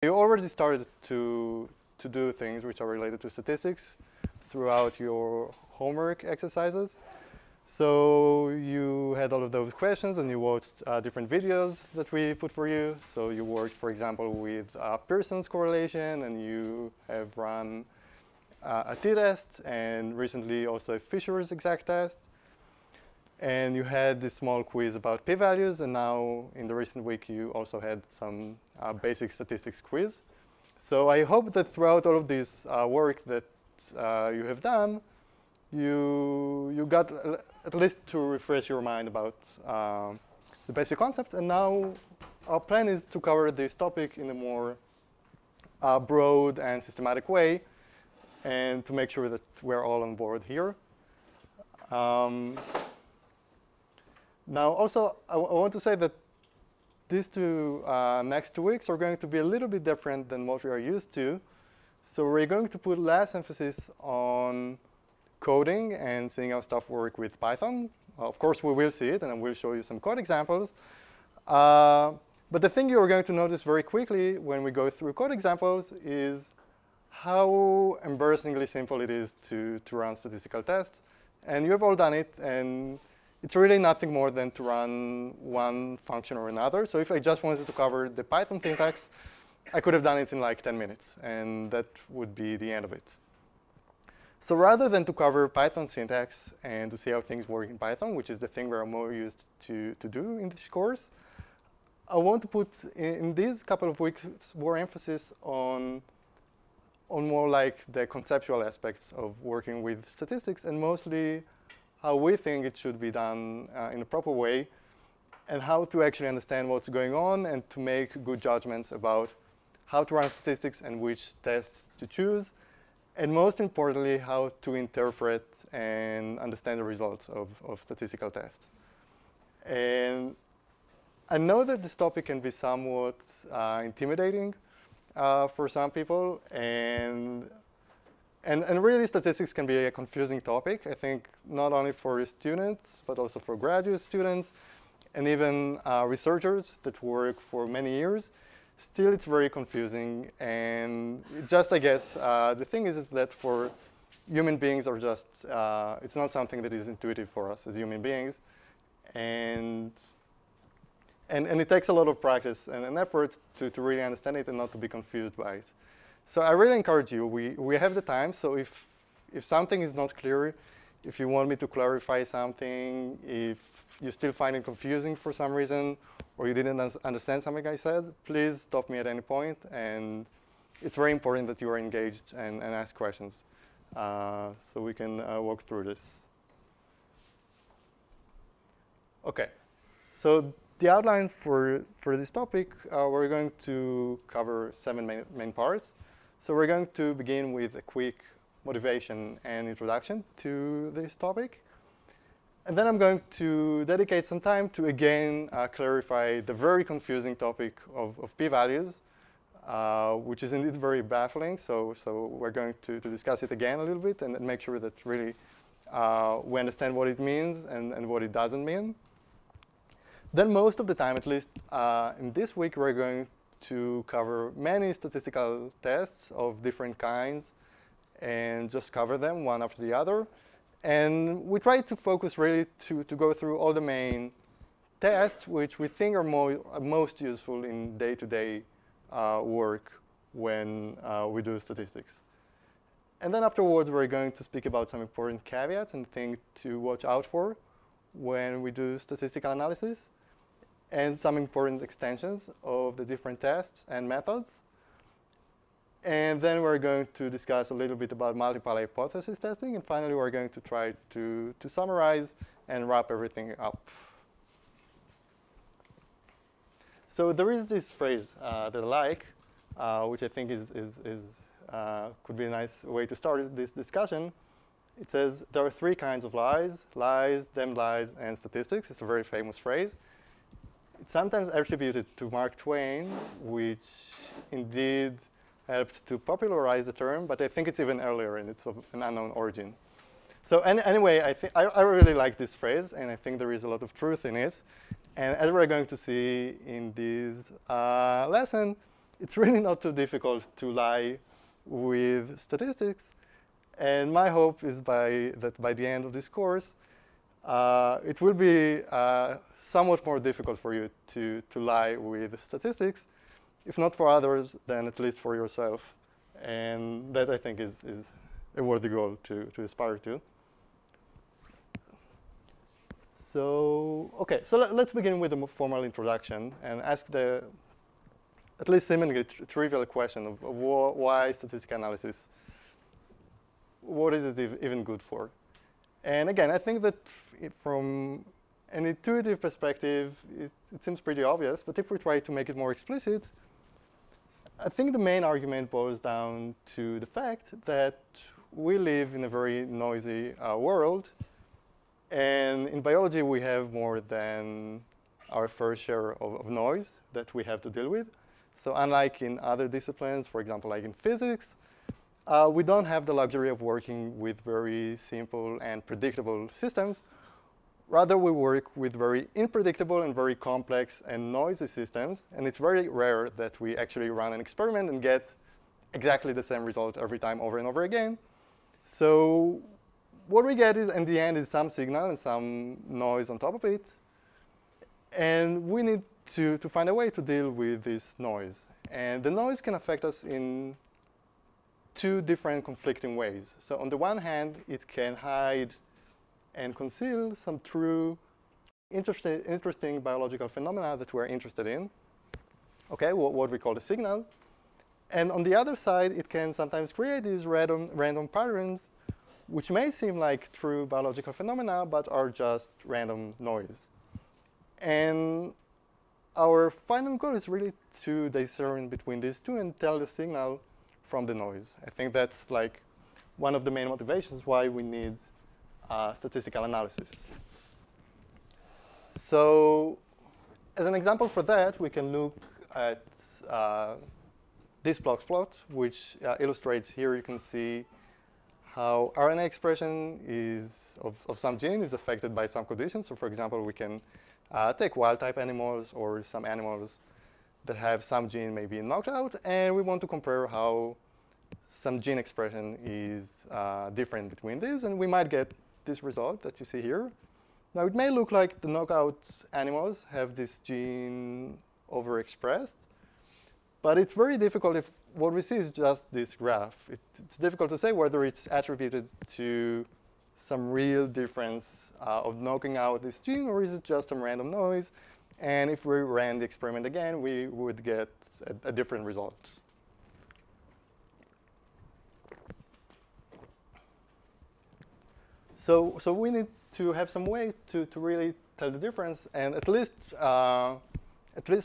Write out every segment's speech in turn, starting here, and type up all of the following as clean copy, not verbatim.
You already started to do things which are related to statistics throughout your homework exercises. So you had all of those questions and you watched different videos that we put for you. So you worked, for example, with Pearson's correlation, and you have run a t-test, and recently also a Fisher's exact test. And you had this small quiz about p-values, and now in the recent week you also had some basic statistics quiz. So I hope that throughout all of this work that you have done, you got at least to refresh your mind about the basic concept. And now our plan is to cover this topic in a more broad and systematic way, and to make sure that we're all on board here. Now, also, I want to say that these next 2 weeks are going to be a little bit different than what we are used to. So we're going to put less emphasis on coding and seeing how stuff work with Python. Of course, we will see it, and I will show you some code examples. But the thing you're going to notice very quickly when we go through code examples is how embarrassingly simple it is to run statistical tests. And you have all done it, and it's really nothing more than to run one function or another. So if I just wanted to cover the Python syntax, I could have done it in like 10 minutes, and that would be the end of it. So rather than to cover Python syntax and to see how things work in Python, which is the thing we're more used to do in this course, I want to put in these couple of weeks more emphasis on more like the conceptual aspects of working with statistics, and mostly how we think it should be done in a proper way, and how to actually understand what's going on and to make good judgments about how to run statistics and which tests to choose, and most importantly, how to interpret and understand the results of statistical tests. And I know that this topic can be somewhat intimidating for some people, and really statistics can be a confusing topic, I think, not only for students, but also for graduate students, and even researchers that work for many years. Still, it's very confusing, and just, I guess, the thing is that for human beings are just, it's not something that is intuitive for us as human beings, and it takes a lot of practice and an effort to really understand it and not to be confused by it. So I really encourage you, we have the time, so if something is not clear, if you want me to clarify something, if you still find it confusing for some reason, or you didn't understand something I said, please stop me at any point, and it's very important that you are engaged and ask questions so we can walk through this. Okay, so the outline for this topic, we're going to cover 7 main parts. So we're going to begin with a quick motivation and introduction to this topic. And then I'm going to dedicate some time to, again, clarify the very confusing topic of p-values, which is indeed very baffling. So we're going to discuss it again a little bit and make sure that really we understand what it means and what it doesn't mean. Then most of the time, at least in this week, we're going to cover many statistical tests of different kinds and just cover them one after the other. And we try to focus really to go through all the main tests which we think are most useful in day-to-day work when we do statistics. And then afterwards, we're going to speak about some important caveats and things to watch out for when we do statistical analysis, and some important extensions of the different tests and methods. And then we're going to discuss a little bit about multiple hypothesis testing. And finally, we're going to try to summarize and wrap everything up. So there is this phrase that I like, which I think could be a nice way to start this discussion. It says, there are 3 kinds of lies: lies, damned lies, and statistics. It's a very famous phrase. It's sometimes attributed to Mark Twain, which indeed helped to popularize the term, but I think it's even earlier and it's of an unknown origin. So anyway, I really like this phrase, and I think there is a lot of truth in it. And as we're going to see in this lesson, it's really not too difficult to lie with statistics. And my hope is that by the end of this course, it will be somewhat more difficult for you to lie with statistics. If not for others, then at least for yourself. And that, I think, is a worthy goal to aspire to. So, OK, so let's begin with a more formal introduction and ask the at least seemingly trivial question of why statistical analysis. What is it even good for? And again, I think that from an intuitive perspective, it seems pretty obvious. But if we try to make it more explicit, I think the main argument boils down to the fact that we live in a very noisy world. And in biology, we have more than our fair share of noise that we have to deal with. So unlike in other disciplines, for example, like in physics, we don't have the luxury of working with very simple and predictable systems. Rather, we work with very unpredictable and very complex and noisy systems. And it's very rare that we actually run an experiment and get exactly the same result every time over and over again. So what we get is, in the end, is some signal and some noise on top of it. And we need to find a way to deal with this noise. And the noise can affect us in two different conflicting ways. So on the one hand, it can hide and conceal some true interesting biological phenomena that we're interested in, okay, what we call a signal. And on the other side, it can sometimes create these random patterns, which may seem like true biological phenomena, but are just random noise. And our final goal is really to discern between these two and tell the signal from the noise. I think that's like one of the main motivations why we need statistical analysis. So as an example for that, we can look at this box plot, which illustrates here. You can see how RNA expression of some gene is affected by some conditions. So for example, we can take wild-type animals or some animals that have some gene maybe knocked out, and we want to compare how some gene expression is different between these, and we might get this result that you see here. Now, it may look like the knockout animals have this gene overexpressed, but it's very difficult if what we see is just this graph. It's difficult to say whether it's attributed to some real difference of knocking out this gene, or is it just some random noise? And if we ran the experiment again, we would get a different result. So we need to have some way to really tell the difference and at least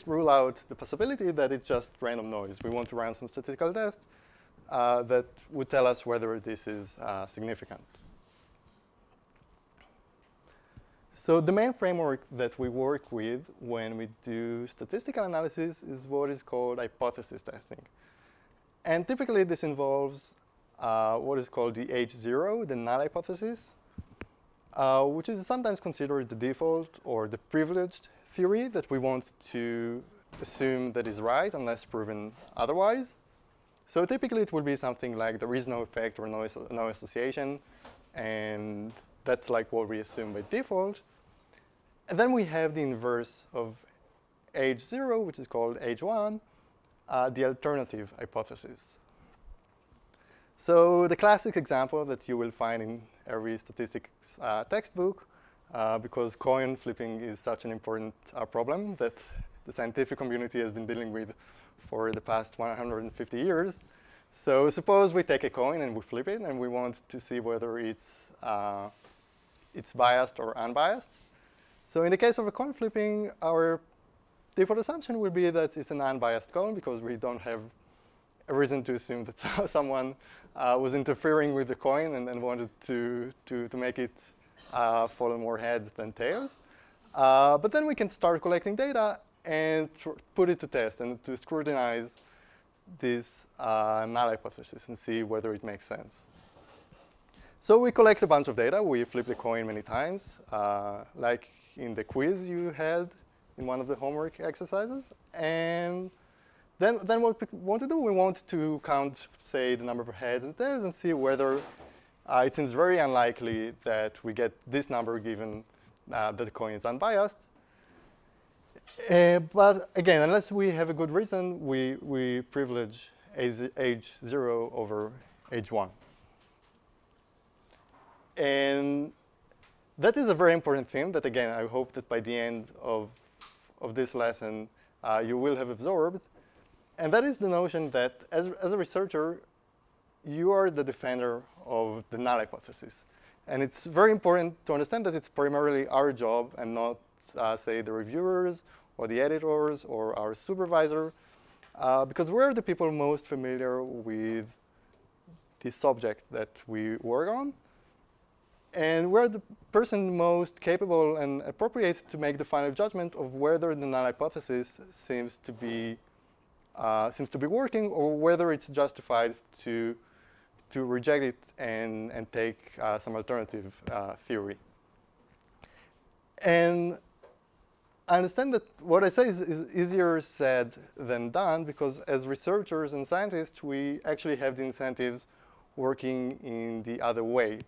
rule out the possibility that it's just random noise. We want to run some statistical tests that would tell us whether this is significant. So the main framework that we work with when we do statistical analysis is what is called hypothesis testing. And typically, this involves what is called the H0, the null hypothesis, which is sometimes considered the default or the privileged theory that we want to assume that is right unless proven otherwise. So typically, it will be something like there is no effect or no association, and that's like what we assume by default. And then we have the inverse of H0, which is called H1, the alternative hypothesis. So the classic example that you will find in every statistics textbook, because coin flipping is such an important problem that the scientific community has been dealing with for the past 150 years. So suppose we take a coin and we flip it, and we want to see whether it's biased or unbiased. So in the case of a coin flipping, our default assumption will be that it's an unbiased coin because we don't have a reason to assume that someone was interfering with the coin and wanted to make it follow more heads than tails. But then we can start collecting data and put it to test and to scrutinize this null hypothesis and see whether it makes sense. So we collect a bunch of data. We flip the coin many times, like in the quiz you had in one of the homework exercises. And Then what we want to do, we want to count, say, the number of heads and tails and see whether it seems very unlikely that we get this number given that the coin is unbiased. But again, unless we have a good reason, we privilege age 0 over age 1. And that is a very important theme that, again, I hope that by the end of this lesson, you will have absorbed. And that is the notion that as a researcher, you are the defender of the null hypothesis. And it's very important to understand that it's primarily our job and not, say, the reviewers or the editors or our supervisor, because we're the people most familiar with the subject that we work on. And we're the person most capable and appropriate to make the final judgment of whether the null hypothesis seems to be working or whether it's justified to reject it and take some alternative theory. And I understand that what I say is easier said than done, because as researchers and scientists, we actually have the incentives working in the other way.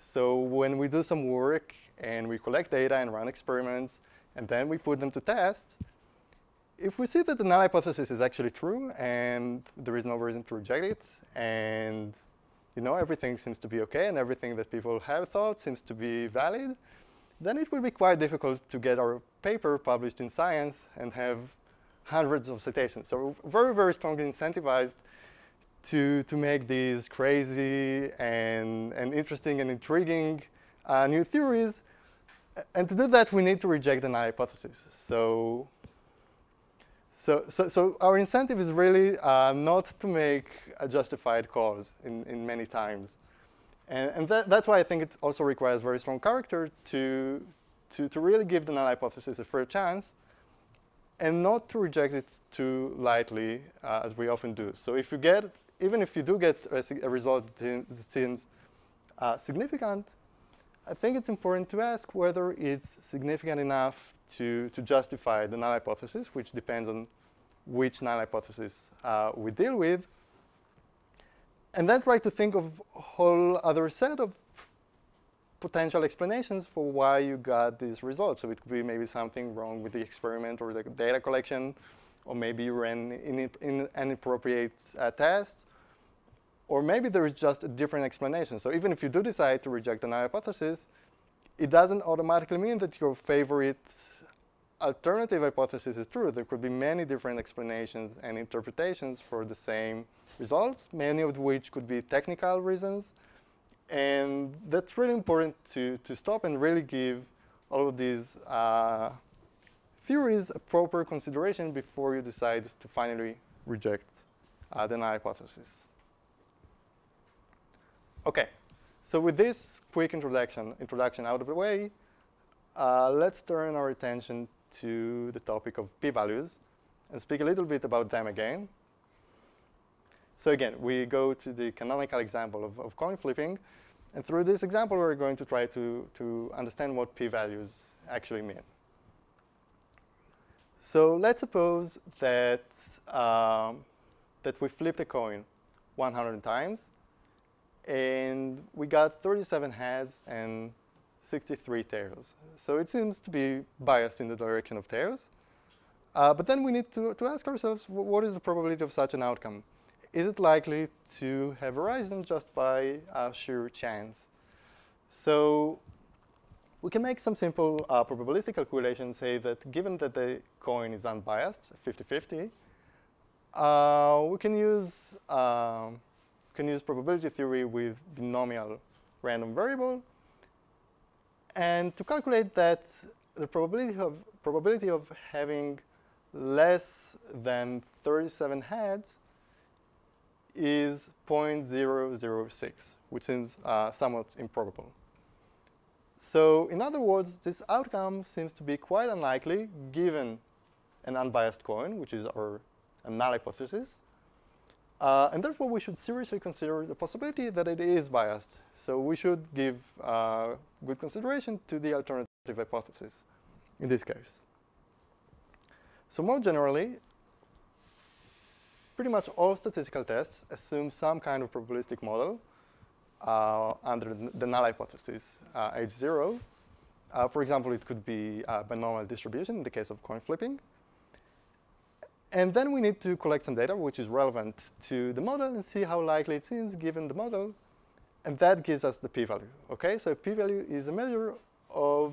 So when we do some work and we collect data and run experiments, and then we put them to test, if we see that the null hypothesis is actually true and there is no reason to reject it, and everything seems to be OK and everything that people have thought seems to be valid, then it will be quite difficult to get our paper published in Science and have hundreds of citations. So very, very strongly incentivized to make these crazy and interesting and intriguing new theories. And to do that, we need to reject the null hypothesis. So our incentive is really not to make a justified cause in many times. And that's why I think it also requires very strong character to really give the null hypothesis a fair chance and not to reject it too lightly, as we often do. So even if you do get a result that seems significant, I think it's important to ask whether it's significant enough to justify the null hypothesis, which depends on which null hypothesis we deal with. And then try to think of a whole other set of potential explanations for why you got these results. So it could be maybe something wrong with the experiment or the data collection, or maybe you ran in an inappropriate test, or maybe there is just a different explanation. So even if you do decide to reject the null hypothesis, it doesn't automatically mean that your favorite alternative hypothesis is true. There could be many different explanations and interpretations for the same results, many of which could be technical reasons. And that's really important to stop and really give all of these theories a proper consideration before you decide to finally reject the null hypothesis. OK, so with this quick introduction out of the way, let's turn our attention to the topic of p-values and speak a little bit about them again. So again, we go to the canonical example of coin flipping. And through this example, we're going to try to understand what p-values actually mean. So let's suppose that, that we flipped a coin 100 times. And we got 37 heads and 63 tails. So it seems to be biased in the direction of tails. But then we need to ask ourselves, what is the probability of such an outcome? Is it likely to have arisen just by sheer chance? So we can make some simple probabilistic calculation, say that given that the coin is unbiased, 50-50, we can use probability theory with binomial random variable. And to calculate that, the probability of having less than 37 heads is 0.006, which seems somewhat improbable. So in other words, this outcome seems to be quite unlikely given an unbiased coin, which is our null hypothesis. And therefore, we should seriously consider the possibility that it is biased. So we should give good consideration to the alternative hypothesis in this case. So more generally, pretty much all statistical tests assume some kind of probabilistic model under the null hypothesis, H0. For example, it could be a binomial distribution in the case of coin flipping. And then we need to collect some data which is relevant to the model and see how likely it seems given the model. And that gives us the p-value. Okay, so p-value is a measure of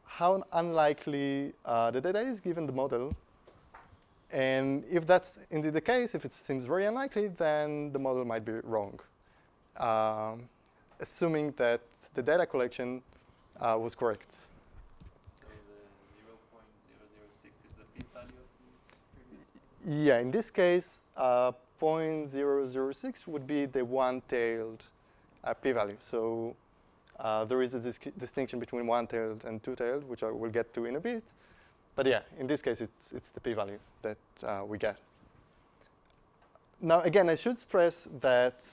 how unlikely the data is given the model. And if that's indeed the case, if it seems very unlikely, then the model might be wrong, assuming that the data collection was correct. So the 0.006 is the p-value of the previous? Yeah, in this case, 0.006 would be the one-tailed p-value. So there is a distinction between one-tailed and two-tailed, which I will get to in a bit. But yeah, in this case, it's the p-value that we get. Now, again, I should stress that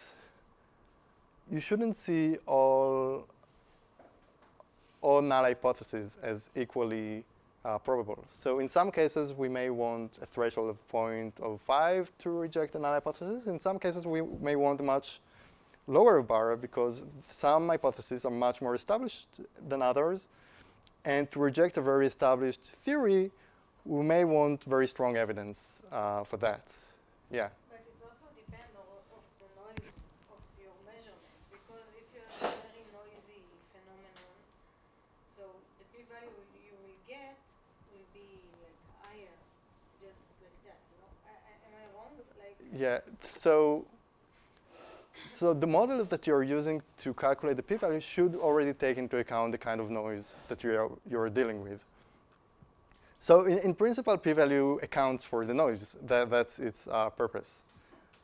you shouldn't see all null hypotheses as equally probable. So in some cases, we may want a threshold of 0.05 to reject a null hypothesis. In some cases, we may want a much lower bar because some hypotheses are much more established than others. And to reject a very established theory, we may want very strong evidence for that. Yeah. But it also depends on the noise of your measurement. Because if you have a very noisy phenomenon, so the p-value you will get will be like higher, just like that. You know? Am I wrong? Like Yeah. So the model that you're using to calculate the p-value should already take into account the kind of noise that you're dealing with. So in principle, p-value accounts for the noise. That's its purpose.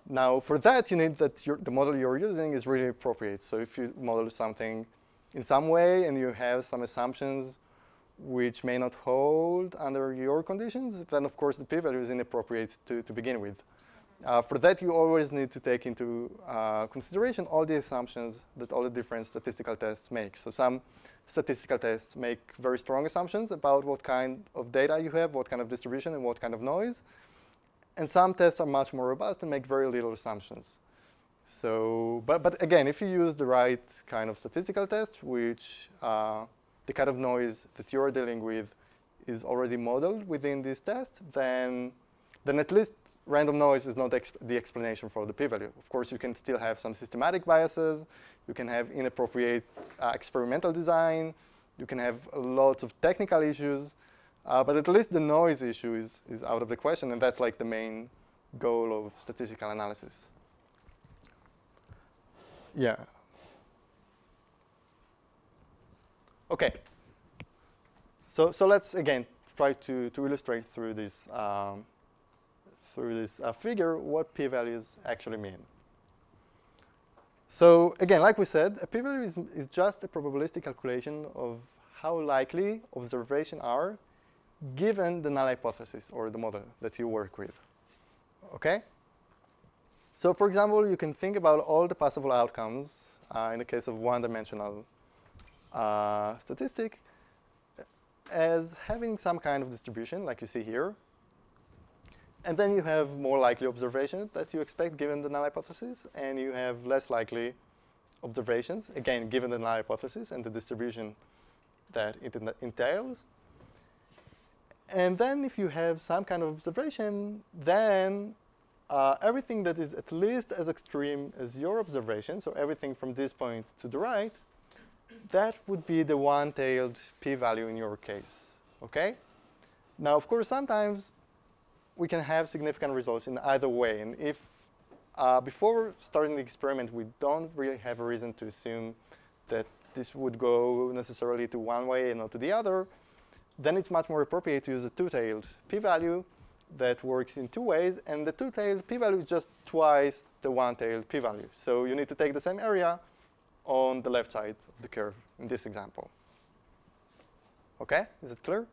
Now, for that, you need that the model you're using is really appropriate. So if you model something in some way and you have some assumptions which may not hold under your conditions, then of course the p-value is inappropriate to begin with. For that, you always need to take into consideration all the assumptions that all the different statistical tests make. So some statistical tests make very strong assumptions about what kind of data you have, what kind of distribution, and what kind of noise. And some tests are much more robust and make very little assumptions. So, but again, if you use the right kind of statistical test, which the kind of noise that you're dealing with is already modeled within this test, then at least random noise is not the explanation for the p-value. Of course, you can still have some systematic biases. You can have inappropriate experimental design. You can have lots of technical issues. But at least the noise issue is out of the question. And that's like the main goal of statistical analysis. Yeah. OK. So let's, again, try to illustrate through this figure what p-values actually mean. So again, like we said, a p-value is just a probabilistic calculation of how likely observations are given the null hypothesis or the model that you work with. Okay? So for example, you can think about all the possible outcomes in the case of one-dimensional statistic as having some kind of distribution, like you see here. And then you have more likely observations that you expect given the null hypothesis, and you have less likely observations, again, given the null hypothesis and the distribution that it entails. And then if you have some kind of observation, then everything that is at least as extreme as your observation, so everything from this point to the right, that would be the one-tailed p-value in your case. Okay? Now, of course, sometimes we can have significant results in either way. And if before starting the experiment, we don't really have a reason to assume that this would go necessarily to one way and not to the other, then it's much more appropriate to use a two-tailed p-value that works in two ways. And the two-tailed p-value is just twice the one-tailed p-value. So you need to take the same area on the left side of the curve in this example. OK? Is it clear?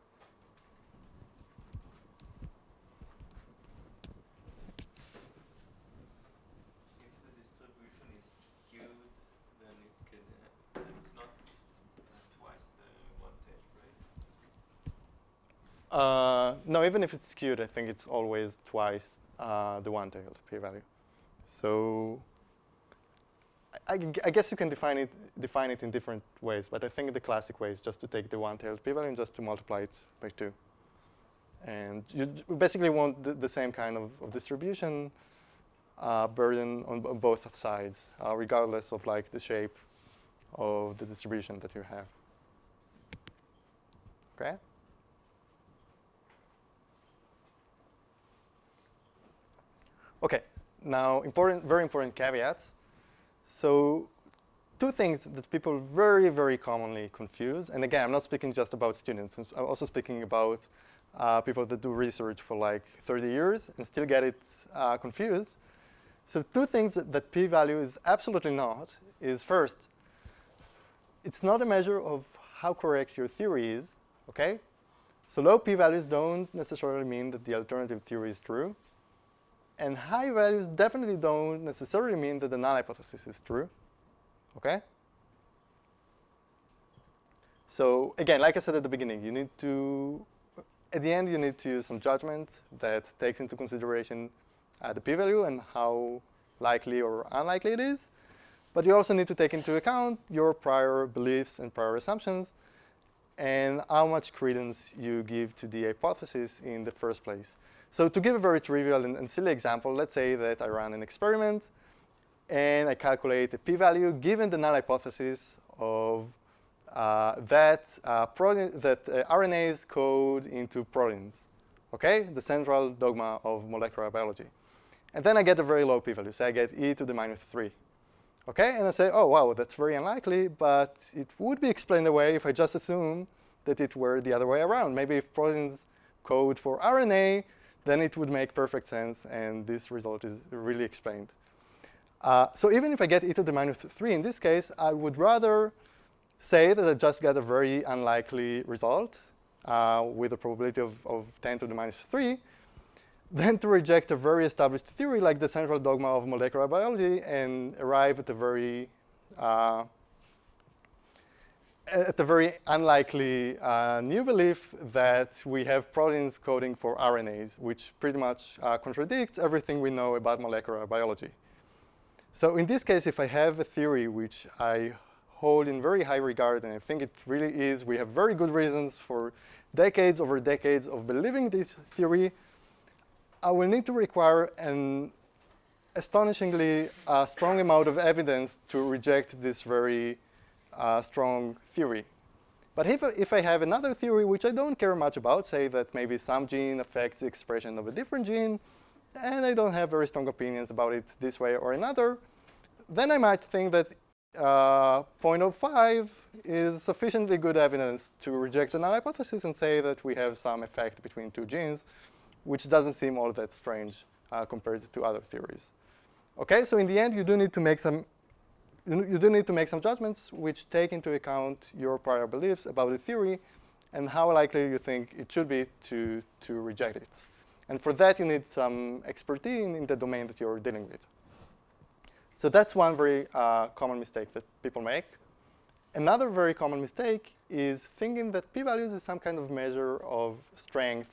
No, even if it's skewed, I think it's always twice the one-tailed p-value. So I guess you can define it in different ways, but I think the classic way is just to take the one-tailed p-value and just to multiply it by 2. And you basically want the same kind of distribution burden on both sides, regardless of like the shape of the distribution that you have. Okay? Okay, now very important caveats. So 2 things that people very, very commonly confuse, and again, I'm not speaking just about students, I'm also speaking about people that do research for like 30 years and still get it confused. So 2 things that p-value is absolutely not is, first, it's not a measure of how correct your theory is, okay? So low p-values don't necessarily mean that the alternative theory is true. And high values definitely don't necessarily mean that the null hypothesis is true, okay? So again, like I said at the beginning, you need to, at the end, you need to use some judgment that takes into consideration the p-value and how likely or unlikely it is. But you also need to take into account your prior beliefs and prior assumptions and how much credence you give to the hypothesis in the first place. So to give a very trivial and silly example, let's say that I run an experiment and I calculate a p-value given the null hypothesis of that RNAs code into proteins, okay? The central dogma of molecular biology. And then I get a very low p-value, so I get e to the -3. Okay, and I say, oh, wow, that's very unlikely, but it would be explained away if I just assume that it were the other way around. Maybe if proteins code for RNA, then it would make perfect sense, and this result is really explained. So even if I get e to the -3 in this case, I would rather say that I just got a very unlikely result with a probability of 10 to the -3, than to reject a very established theory like the central dogma of molecular biology and arrive at a very unlikely new belief that we have proteins coding for RNAs, which pretty much contradicts everything we know about molecular biology. So in this case, if I have a theory which I hold in very high regard, and I think it really is, we have very good reasons for decades over decades of believing this theory, I will need to require an astonishingly strong amount of evidence to reject this very strong theory. But if I have another theory which I don't care much about, say that maybe some gene affects the expression of a different gene, and I don't have very strong opinions about it this way or another, then I might think that 0.05 is sufficiently good evidence to reject the null hypothesis and say that we have some effect between 2 genes, which doesn't seem all that strange compared to other theories. Okay, so in the end, you do need to make some judgments which take into account your prior beliefs about the theory and how likely you think it should be to reject it. And for that, you need some expertise in the domain that you're dealing with. So that's one very common mistake that people make. Another very common mistake is thinking that p-values is some kind of measure of strength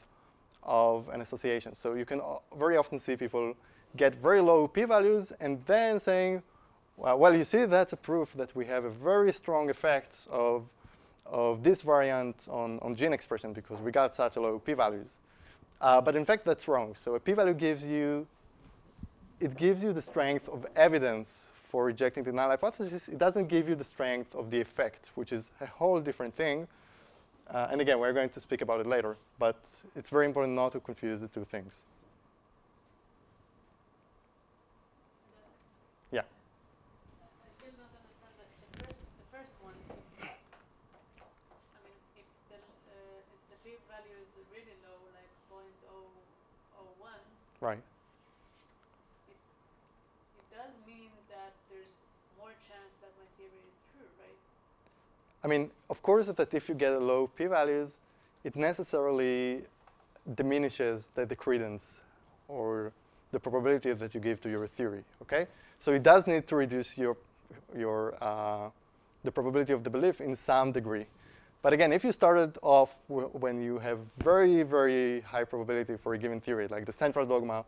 of an association. So you can very often see people get very low p-values and then saying, well, you see, that's a proof that we have a very strong effect of this variant on gene expression because we got such low p-values. But in fact, that's wrong. So a p-value gives you the strength of evidence for rejecting the null hypothesis. It doesn't give you the strength of the effect, which is a whole different thing. And again, we're going to speak about it later. But it's very important not to confuse the 2 things. Yeah. I still don't understand that the first one. I mean, if the p-value is really low, like 0.001, Right. it does mean that there's more chance that my theory is true, right? I mean, of course, that if you get a low p-values, it necessarily diminishes the credence or the probabilities that you give to your theory. Okay, so it does need to reduce the probability of the belief in some degree. But again, if you started off when you have very, very high probability for a given theory, like the central dogma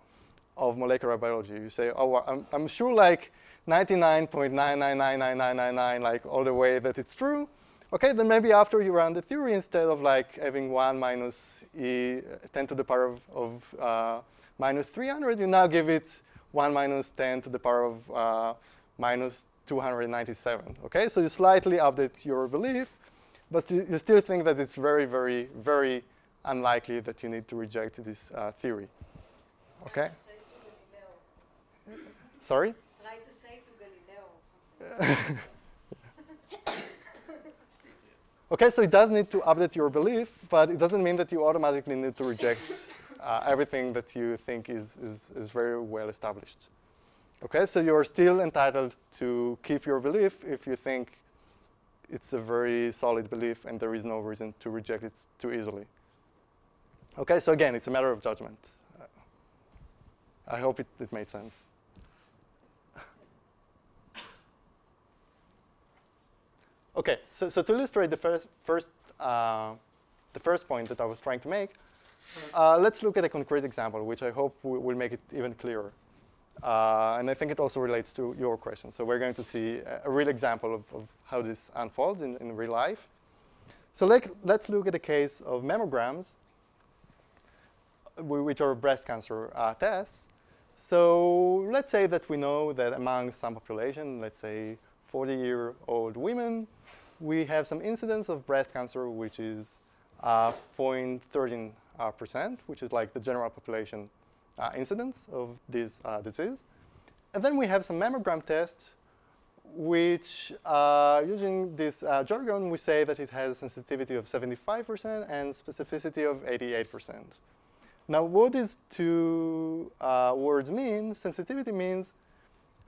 of molecular biology. You say, oh, well, I'm sure like 99.9999999, like all the way that it's true. Okay, then maybe after you run the theory, instead of like having 1 minus e 10 to the power of minus 300, you now give it 1 minus 10 to the power of minus 297. Okay, so you slightly update your belief, but you still think that it's very, very, very unlikely that you need to reject this theory. Okay? Sorry? Try to say to Galileo or something. Okay, so it does need to update your belief, but it doesn't mean that you automatically need to reject everything that you think is very well established. Okay, so you're still entitled to keep your belief if you think it's a very solid belief and there is no reason to reject it too easily. Okay, so again, it's a matter of judgment. I hope it made sense. Okay, so to illustrate the first point that I was trying to make, let's look at a concrete example, which I hope will make it even clearer. And I think it also relates to your question. So we're going to see a real example of how this unfolds in real life. So let's look at a case of mammograms, which are breast cancer tests. So let's say that we know that among some population, let's say 40-year-old women, we have some incidence of breast cancer, which is 0.13%, which is like the general population incidence of this disease. And then we have some mammogram tests, which using this jargon, we say that it has sensitivity of 75% and specificity of 88%. Now, what these two words mean, sensitivity means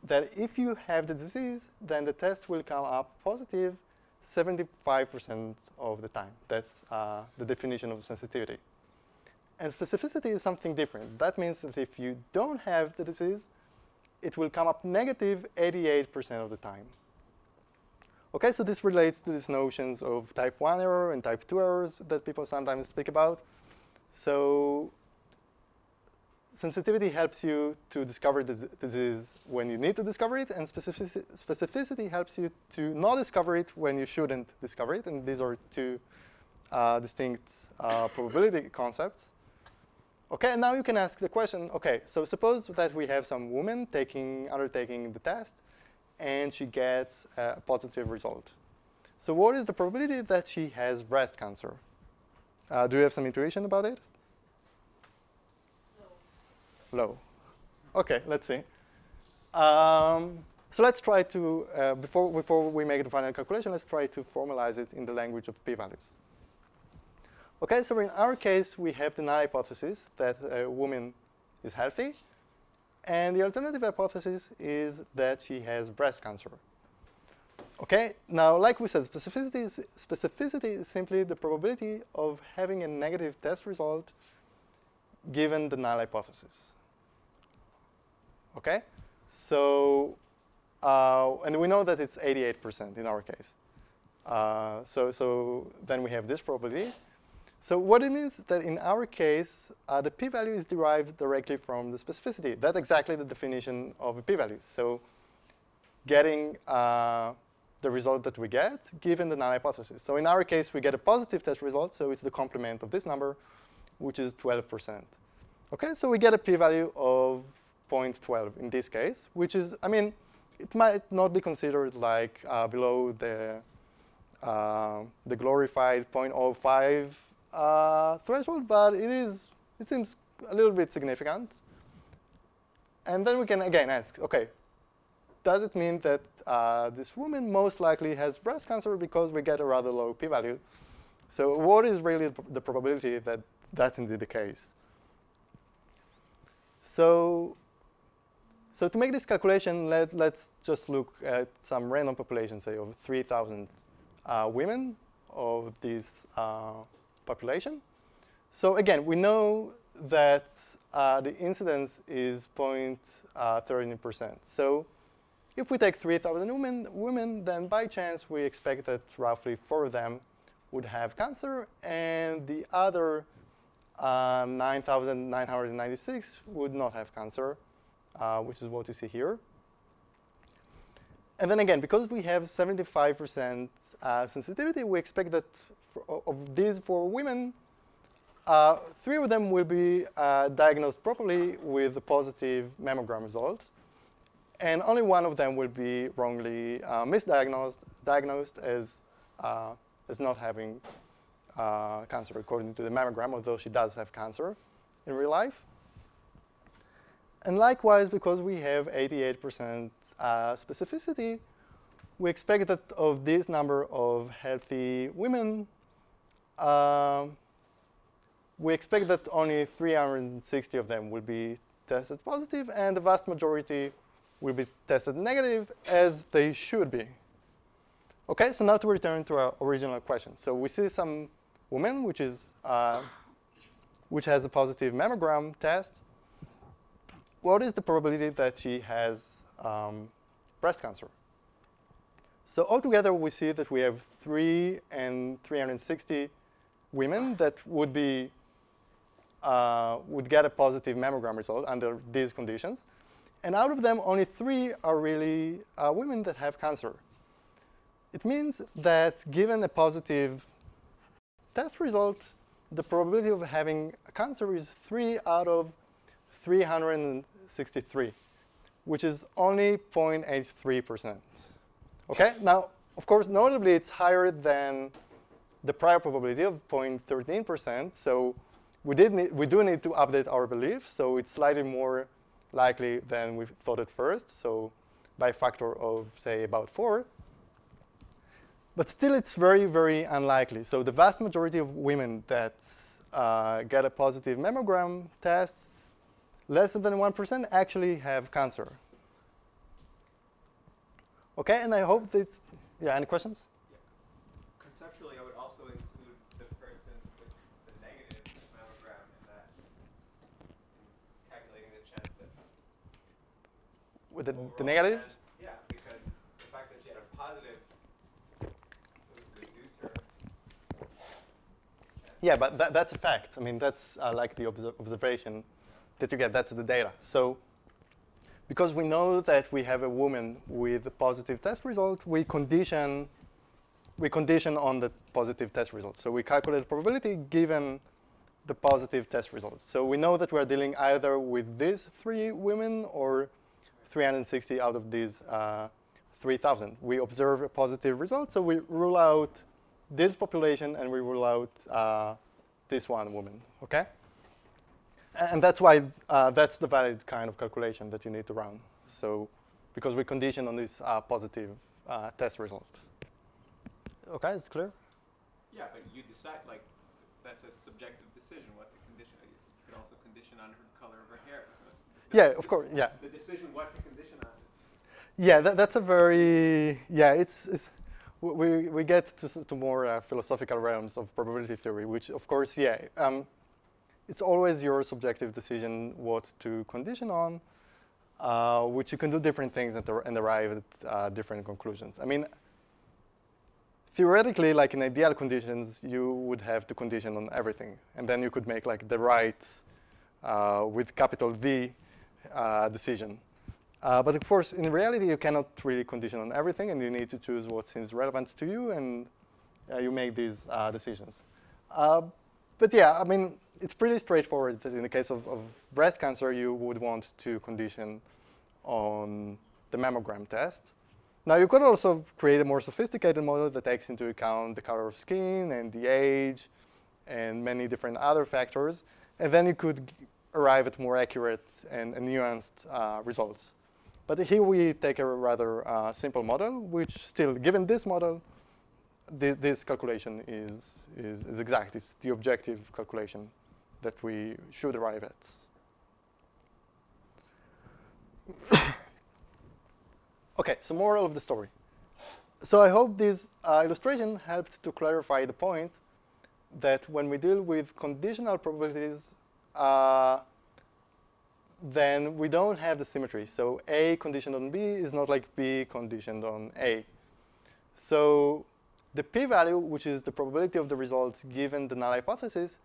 that if you have the disease, then the test will come up positive 75% of the time. That's the definition of sensitivity. And specificity is something different. That means that if you don't have the disease, it will come up negative 88% of the time. Okay, so this relates to these notions of type 1 error and type 2 errors that people sometimes speak about. So sensitivity helps you to discover the disease when you need to discover it, and specificity helps you to not discover it when you shouldn't discover it. And these are two distinct probability concepts. Okay, and now you can ask the question, okay, so suppose that we have some woman undertaking the test, and she gets a positive result. So what is the probability that she has breast cancer? Do you have some intuition about it? Low. Okay, let's see. So let's try to, before we make the final calculation, let's try to formalize it in the language of p-values. Okay, so in our case, we have the null hypothesis that a woman is healthy, and the alternative hypothesis is that she has breast cancer. Okay, now like we said, specificity is simply the probability of having a negative test result given the null hypothesis. Okay, so and we know that it's 88% in our case. So then we have this probability. So what it means that in our case, the p-value is derived directly from the specificity. That's exactly the definition of a p-value. So getting the result that we get given the null hypothesis. So in our case, we get a positive test result. So it's the complement of this number, which is 12%. Okay, so we get a p-value of 0.12 in this case, which is, I mean, it might not be considered like below the glorified 0.05 threshold, but it seems a little bit significant. And then we can again ask, okay, does it mean that this woman most likely has breast cancer because we get a rather low p-value? So what is really the probability that that's indeed the case? So to make this calculation, let's just look at some random population, say of 3,000 women of this population. So again, we know that the incidence is 0.13%. So if we take 3,000 women, then by chance we expect that roughly 4 of them would have cancer, and the other 9,996 would not have cancer, which is what you see here. And then again, because we have 75% sensitivity, we expect that of these 4 women, 3 of them will be diagnosed properly with a positive mammogram result. And only 1 of them will be wrongly diagnosed as not having cancer according to the mammogram, although she does have cancer in real life. And likewise, because we have 88% specificity, we expect that of this number of healthy women, we expect that only 360 of them will be tested positive, and the vast majority will be tested negative, as they should be. Okay, so now to return to our original question. So we see some woman which has a positive mammogram test. What is the probability that she has breast cancer? So altogether, we see that we have 3 and 360 women that would get a positive mammogram result under these conditions. And out of them, only 3 are really women that have cancer. It means that given a positive test result, the probability of having cancer is 3 out of 363, which is only 0.83%. Okay, now, of course, notably, it's higher than the prior probability of 0.13%. So we do need to update our belief. So it's slightly more likely than we thought at first. So by a factor of, say, about 4. But still, it's very, very unlikely. So the vast majority of women that get a positive mammogram test, less than 1% actually have cancer. Okay, and I hope that, yeah, any questions? Yeah. Conceptually, I would also include the person with the negative mammogram in that, in calculating the chance that With the overall negative? chance, yeah, because the fact that she had a positive would reduce her chance. Yeah, but that's a fact. I mean, that's like the observation that you get. That's the data. So because we know that we have a woman with a positive test result, we condition on the positive test result. So we calculate the probability given the positive test result. So we know that we're dealing either with these 3 women or 360 out of these 3,000. We observe a positive result, so we rule out this population and we rule out this 1 woman, okay? And that's why that's the valid kind of calculation that you need to run. So because we condition on this positive test result. Okay, it's clear? Yeah, but you decide, like, that's a subjective decision what to condition. You could also condition on her color of her hair. So Yeah, of course, yeah. The decision what to condition on is. Yeah, that's a very, yeah, we get to more philosophical realms of probability theory, which of course, yeah, it's always your subjective decision what to condition on, which you can do different things and arrive at different conclusions. I mean, theoretically, like in ideal conditions, you would have to condition on everything. And then you could make like the right, with capital D, decision. But of course, in reality, you cannot really condition on everything, and you need to choose what seems relevant to you, and you make these decisions. But yeah, I mean, it's pretty straightforward that in the case of breast cancer, you would want to condition on the mammogram test. Now, you could also create a more sophisticated model that takes into account the color of skin and the age and many different other factors. And then you could arrive at more accurate and nuanced results. But here we take a rather simple model, which still, given this model, this calculation is exact. It's the objective calculation that we should arrive at. OK, so moral of the story. So I hope this illustration helped to clarify the point that when we deal with conditional probabilities, then we don't have the symmetry. So A conditioned on B is not like B conditioned on A. So the p-value, which is the probability of the results given the null hypothesis,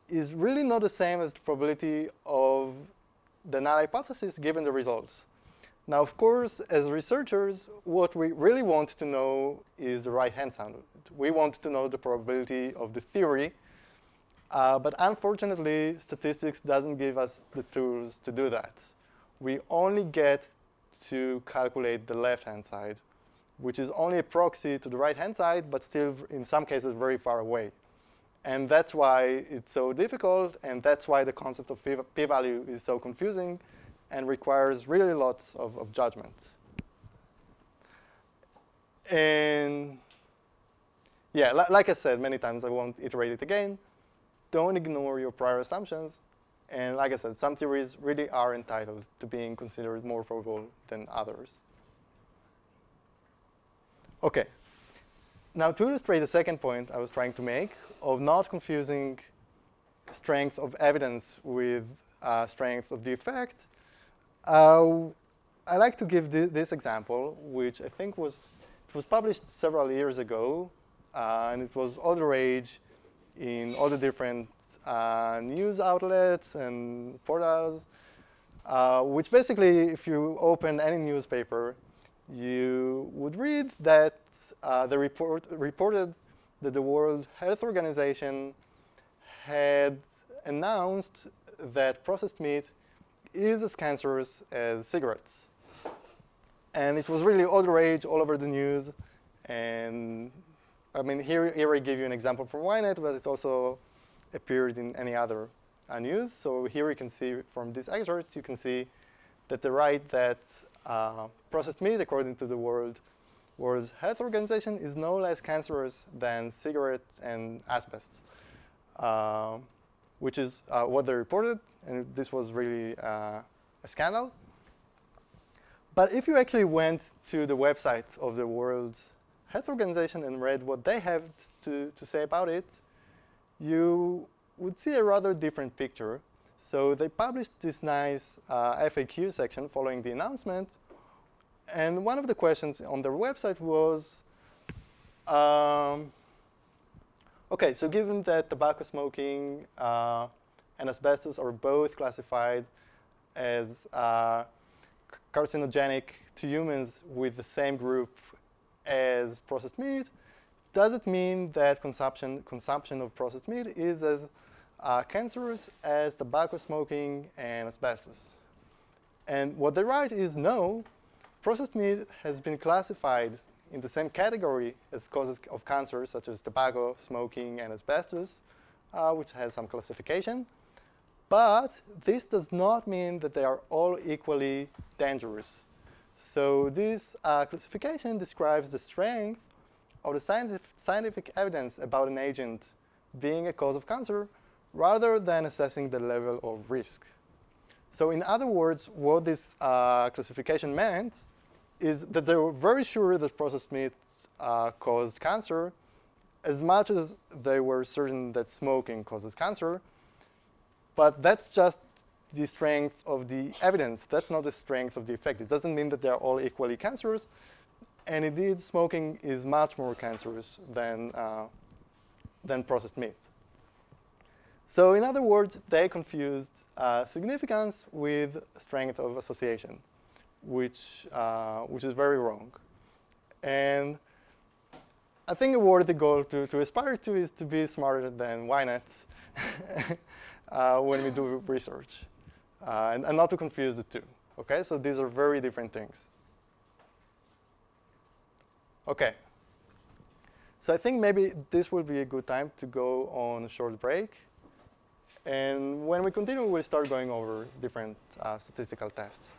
is really not the same as the probability of the null hypothesis given the results. Now, of course, as researchers, what we really want to know is the right-hand side of it. We want to know the probability of the theory, but unfortunately, statistics doesn't give us the tools to do that. We only get to calculate the left-hand side, which is only a proxy to the right-hand side, but still, in some cases, very far away. And that's why it's so difficult, and that's why the concept of p-value is so confusing and requires really lots of judgment. And yeah, like I said many times, I won't iterate it again. Don't ignore your prior assumptions. And like I said, some theories really are entitled to being considered more probable than others. OK. Now, to illustrate the second point I was trying to make of not confusing strength of evidence with strength of the effect, I like to give this example, which I think was published several years ago, and it was all the rage in all the different news outlets and portals, which basically, if you open any newspaper, you would read that the reported that the World Health Organization had announced that processed meat is as cancerous as cigarettes. And it was really all the rage all over the news. And I mean, here I give you an example from Ynet, but it also appeared in any other news. So here you can see from this excerpt, you can see that they write that processed meat, according to the World Health Organization, is no less cancerous than cigarettes and asbestos, which is what they reported. And this was really a scandal. But if you actually went to the website of the World Health Organization and read what they have to say about it, you would see a rather different picture. So they published this nice FAQ section following the announcement. And one of the questions on their website was, OK, so given that tobacco smoking and asbestos are both classified as carcinogenic to humans with the same group as processed meat, does it mean that consumption of processed meat is as cancerous as tobacco smoking and asbestos? And what they write is no. Processed meat has been classified in the same category as causes of cancer, such as tobacco, smoking, and asbestos, which has some classification. But this does not mean that they are all equally dangerous. So this classification describes the strength of the scientific evidence about an agent being a cause of cancer, rather than assessing the level of risk. So in other words, what this classification meant is that they were very sure that processed meat caused cancer, as much as they were certain that smoking causes cancer. But that's just the strength of the evidence. That's not the strength of the effect. It doesn't mean that they're all equally cancerous. And indeed, smoking is much more cancerous than processed meat. So in other words, they confused significance with strength of association, which is very wrong. And I think a worthy goal to aspire to is to be smarter than Ynet when we do research, and not to confuse the two. OK, so these are very different things. OK. So I think maybe this will be a good time to go on a short break. And when we continue, we'll start going over different statistical tests.